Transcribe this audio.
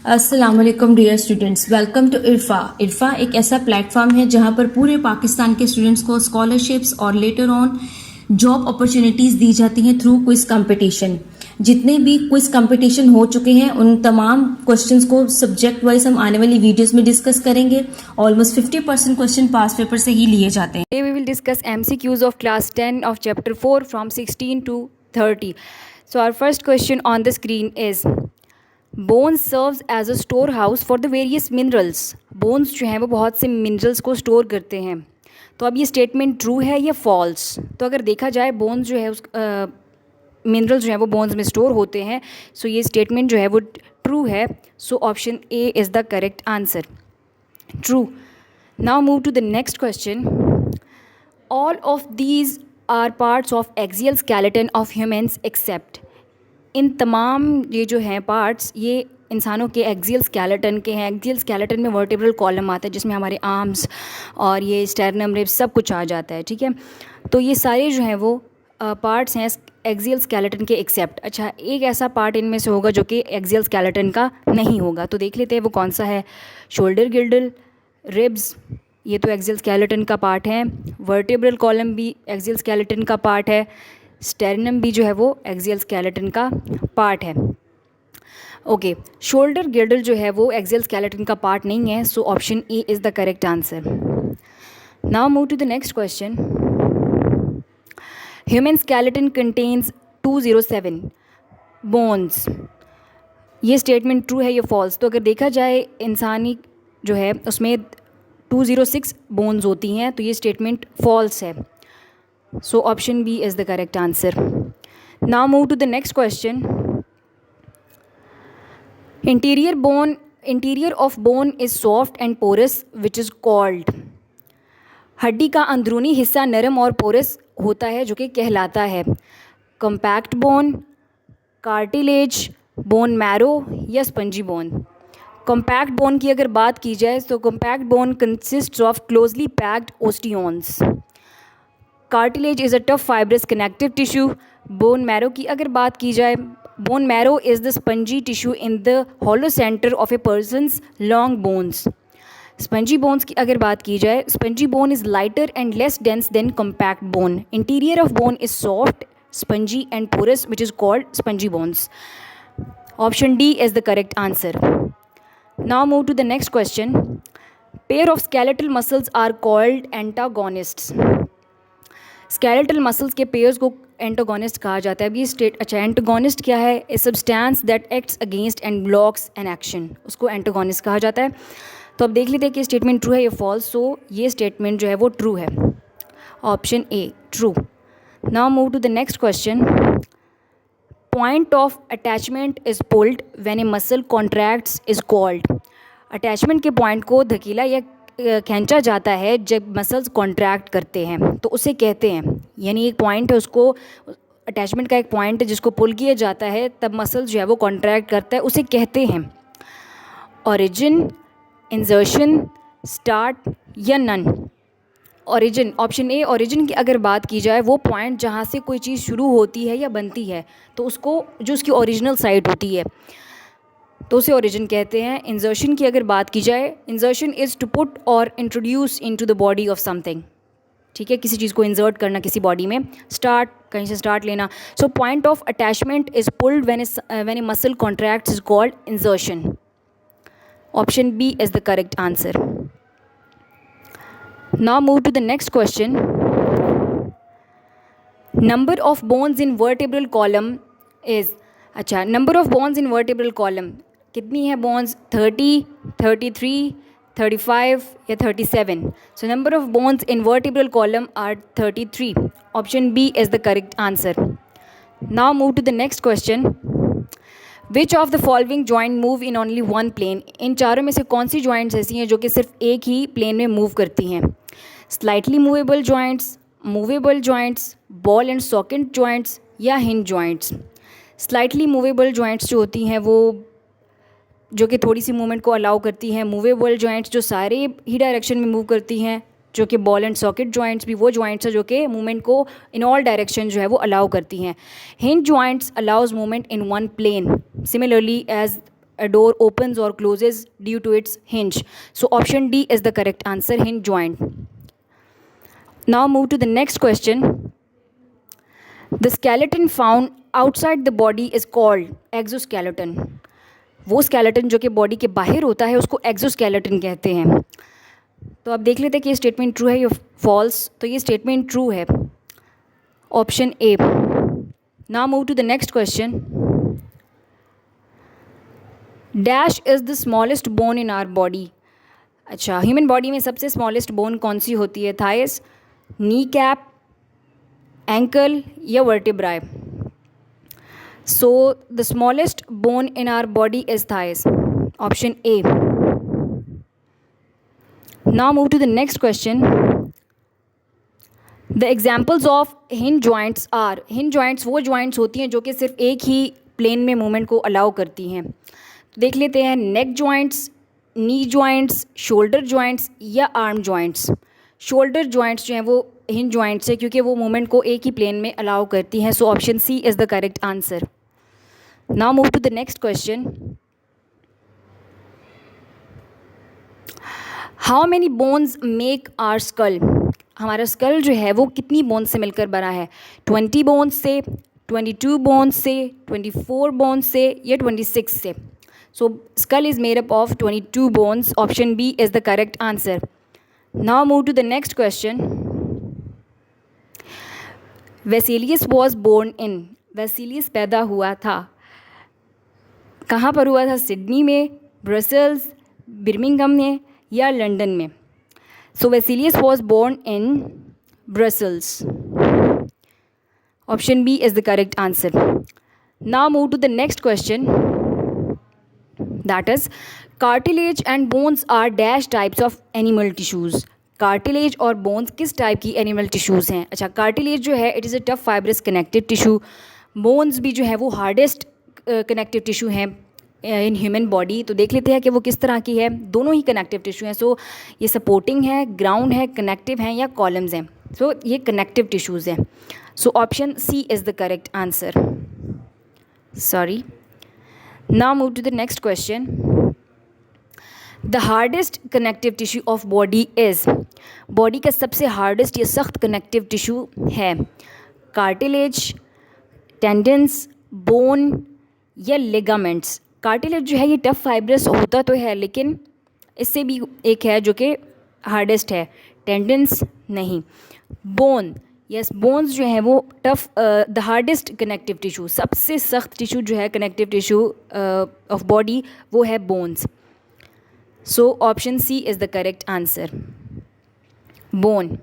अस्सलाम वालेकुम dear students, welcome to Irfa. Irfa एक ऐसा प्लेटफॉर्म है जहां पर पूरे पाकिस्तान के स्टूडेंट्स को स्कॉलरशिप्स और लेटर ऑन जॉब अपॉर्चुनिटीज़ दी जाती हैं थ्रू क्विज कंपटीशन। जितने भी क्विज कंपटीशन हो चुके हैं उन तमाम क्वेश्चंस को सब्जेक्ट वाइज हम आने वाली वीडियोस में डिस्कस करेंगे। ऑलमोस्ट 50% क्वेश्चन पास पेपर से ही लिए जाते हैं। Today we will discuss MCQs of class 10 of chapter 4 from 16 to 30. So our first question on the screen is Bones serves as a storehouse for the various minerals. Bones जो हैं वो बहुत से minerals को store करते हैं। तो अब ये statement true है या false? तो अगर देखा जाए bones जो है मिनरल्स जो है वो बोन्स में स्टोर होते हैं, सो ये स्टेटमेंट जो है वो ट्रू है। So option A is the correct answer, true. Now move to the next question. All of these are parts of axial skeleton of humans except. इन तमाम ये जो हैं पार्ट्स ये इंसानों के एक्सियल स्केलेटन के हैं। एक्सियल स्केलेटन में वर्टेब्रल कॉलम आता है जिसमें हमारे आर्म्स और ये स्टेरनम रिब्स सब कुछ आ जाता है, ठीक है। तो ये सारे जो हैं वो पार्ट्स हैं एक्सियल स्केलेटन के एक्सेप्ट। अच्छा, एक ऐसा पार्ट इनमें से होगा जो कि एक्सियल स्केलेटन का नहीं होगा, तो देख लेते हैं वो कौन सा है। शोल्डर गिल्डल, रिब्स, ये तो एक्सियल स्केलेटन का पार्ट है। वर्टेब्रल कॉलम भी एक्सियल स्केलेटन का पार्ट है। स्टेरनम भी जो है वो एक्सियल स्केलेटन का पार्ट है। ओके, शोल्डर गिल्डल जो है वो एक्सियल स्केलेटन का पार्ट नहीं है, so option A is the correct answer. Now move to the next question. Human skeleton contains 207 bones. ये स्टेटमेंट ट्रू है या फॉल्स? तो अगर देखा जाए इंसानी जो है उसमें 206 बोन्स होती हैं, तो ये स्टेटमेंट फॉल्स है। So option B is the correct answer. Now move to the next question. Interior of bone is soft and porous which is called. हड्डी का अंदरूनी हिस्सा नरम और पोरस होता है जो कि कहलाता है compact bone, cartilage, bone marrow या स्पंजी बोन। कॉम्पैक्ट बोन की अगर बात की जाए तो compact bone consists of closely packed osteons. Cartilage is a tough fibrous connective tissue. Bone marrow की अगर बात की जाए, bone marrow is the spongy tissue in the hollow centre of a person's long bones. Spongy bones की अगर बात की जाए, spongy bone is lighter and less dense then compact bone. Interior of bone is soft, spongy and porous which is called spongy bones. Option D is the correct answer. Now move to the next question. Pair of skeletal muscles are called antagonists. Skeletal muscles के pairs को antagonist कहा जाता है। अब ये अच्छा, antagonist क्या है? A substance that acts against and blocks an action, उसको एंटागोनिस्ट कहा जाता है। तो अब देख लेते हैं कि स्टेटमेंट ट्रू है या फॉल्स। सो ये स्टेटमेंट जो है वो ट्रू है, option A true. Now move to the next question. Point of attachment is pulled when a muscle contracts is called. Attachment के पॉइंट को धकेला या खींचा जाता है जब मसल्स कॉन्ट्रैक्ट करते हैं, तो उसे कहते हैं, यानी एक पॉइंट है, उसको अटैचमेंट का एक पॉइंट है जिसको पुल किया जाता है तब मसल्स जो है वो कॉन्ट्रैक्ट करता है, उसे कहते हैं ओरिजिन, इंजर्शन, स्टार्ट या none. Origin, option A origin की अगर बात की जाए, वो पॉइंट जहाँ से कोई चीज़ शुरू होती है या बनती है तो उसको जो उसकी ओरिजिनल साइड होती है तो उसे ओरिजिन कहते हैं। इंजर्शन की अगर बात की जाए, इंजर्शन इज़ टू पुट और introduce into the body of something, ठीक है, किसी चीज़ को इंजर्ट करना किसी बॉडी में। स्टार्ट, कहीं से स्टार्ट लेना। So point of attachment is pulled when a muscle contracts is called इंजर्शन। Option B is the correct answer. Now move to the next question. Number of bones in vertebral column is, अच्छा, number of bones in vertebral column कितनी है bones? 30, 33, 35 या 37? So number of bones in vertebral column are 33. Option B is the correct answer. Now move to the next question. Which of the following joint move in only one plane. इन चारों में से कौन सी joints ऐसी हैं जो कि सिर्फ एक ही प्लेन में मूव करती हैं? Slightly movable joints, movable joints, ball and socket joints या hinge joints. Slightly movable joints जो होती हैं वो जो कि थोड़ी सी मूवमेंट को अलाउ करती हैं। मूवेबल जॉइंट्स जो सारे ही डायरेक्शन में मूव करती हैं, जो कि बॉल एंड सॉकेट जॉइंट्स भी वो जॉइंट्स हैं जो कि मूवमेंट को इन ऑल डायरेक्शन जो है वो अलाउ करती हैं। Hinge joints allows movement in one plane similarly as a door opens or closes due to its hinge. So option D is the correct answer, hinge joint. Now move to the next question. The skeleton found outside the body is called exoskeleton. वो skeleton जो कि body के बाहर होता है उसको exoskeleton कहते हैं. तो अब देख लेते हैं कि ये स्टेटमेंट ट्रू है या फॉल्स. तो ये स्टेटमेंट ट्रू है, option A. Now move to the next question. Dash is the smallest bone in our body. अच्छा, ह्यूमन बॉडी में सबसे स्मॉलेस्ट बोन कौन सी होती है? थाइस, नी कैप, एंकल या vertebrae. So the smallest bone in our body is thighs, option A. Now move to the next question. The examples of hinge joints are. hinge joints वो joints होती हैं जो कि सिर्फ एक ही plane में movement को allow करती हैं. तो देख लेते हैं neck joints, knee joints, shoulder joints या arm joints. shoulder joints जो हैं वो hinge joints है क्योंकि वो movement को एक ही plane में allow करती हैं. So option C is the correct answer. Now move to the next question. How many bones make our skull. हमारा स्कल जो है वो कितनी बोन्स से मिलकर बना है? 20 बोन्स से, 22 बोन्स से, 24 बोन्स से या 26 से. So skull is made up of 22 bones. Option B is the correct answer. Now move to the next question. Vesalius was born in. Vesalius पैदा हुआ था, कहाँ पर हुआ था? सिडनी में, ब्रसल्स, बर्मिंघम में या लंदन में. So Vesalius was born in Brussels. Option B is the correct answer. Now move to the next question. That is cartilage and bones are dash types of animal tissues. Cartilage और bones किस type की animal tissues हैं? अच्छा, cartilage जो है it is a tough fibrous connective tissue. Bones भी जो है वो हार्डेस्ट कनेक्टिव टिश्यू हैं इन ह्यूमन बॉडी. तो देख लेते हैं कि वो किस तरह की है. दोनों ही कनेक्टिव टिश्यू हैं. सो ये सपोर्टिंग है, ग्राउंड है, कनेक्टिव हैं या कॉलम्स हैं. सो ये कनेक्टिव टिश्यूज़ हैं. So option C is the correct answer. Sorry. Now move to the next question. The hardest connective tissue of body is. बॉडी का सबसे हार्डेस्ट या सख्त कनेक्टिव टिश्यू है कार्टिलेज, टेंडन्स, बोन या लिगामेंट्स. कार्टिलेज जो है ये टफ फाइब्रस होता तो है लेकिन इससे भी एक है जो कि हार्डेस्ट है. टेंडन्स नहीं. बोन, यस, बोन्स जो है वो tough, the hardest connective tissue, सबसे सख्त टिश्यू जो है कनेक्टिव टिश्यू ऑफ बॉडी वो है bones. So option C is the correct answer, bone.